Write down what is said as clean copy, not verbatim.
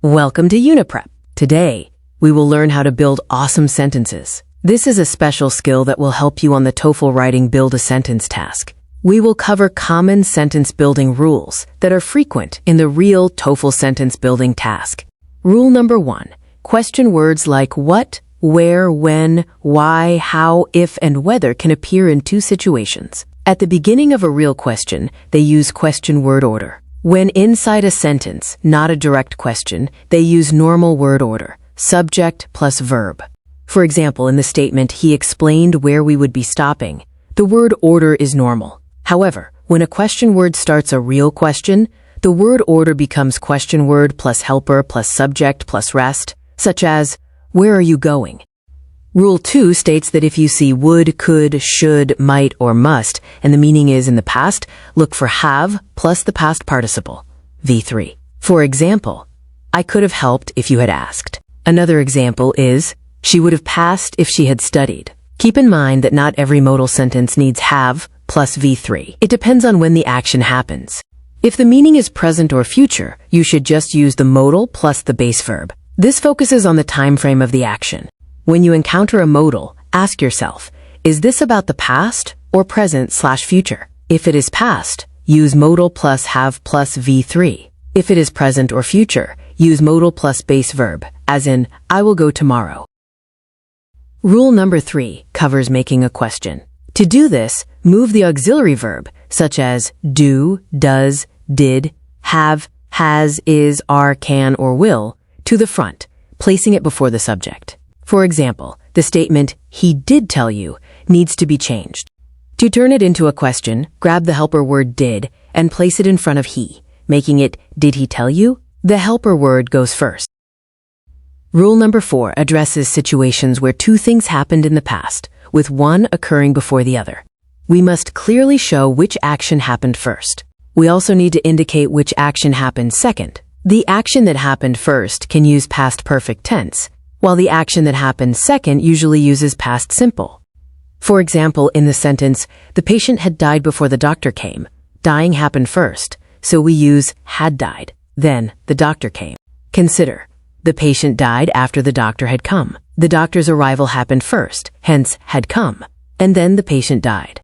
Welcome to UniPrep. Today, we will learn how to build awesome sentences. This is a special skill that will help you on the TOEFL writing Build a Sentence task. We will cover common sentence building rules that are frequent in the real TOEFL sentence building task. Rule number 1. Question words like what, where, when, why, how, if, and whether can appear in two situations. At the beginning of a real question, they use question word order. When inside a sentence, not a direct question, they use normal word order, subject plus verb. For example, in the statement, he explained where we would be stopping, the word order is normal. However, when a question word starts a real question, the word order becomes question word plus helper plus subject plus rest, such as, where are you going? Rule 2 states that if you see would, could, should, might, or must, and the meaning is in the past, look for have plus the past participle, V3. For example, I could have helped if you had asked. Another example is, she would have passed if she had studied. Keep in mind that not every modal sentence needs have plus V3. It depends on when the action happens. If the meaning is present or future, you should just use the modal plus the base verb. This focuses on the time frame of the action. When you encounter a modal, ask yourself, is this about the past or present/future? If it is past, use modal plus have plus V3. If it is present or future, use modal plus base verb, as in, I will go tomorrow. Rule number 3 covers making a question. To do this, move the auxiliary verb, such as do, does, did, have, has, is, are, can, or will, to the front, placing it before the subject. For example, the statement, he did tell you, needs to be changed. To turn it into a question, grab the helper word did and place it in front of he, making it, did he tell you? The helper word goes first. Rule number 4 addresses situations where two things happened in the past, with one occurring before the other. We must clearly show which action happened first. We also need to indicate which action happened second. The action that happened first can use past perfect tense, while the action that happened second usually uses past simple. For example, in the sentence, the patient had died before the doctor came. Dying happened first, so we use had died. Then, the doctor came. Consider, the patient died after the doctor had come. The doctor's arrival happened first, hence had come, and then the patient died.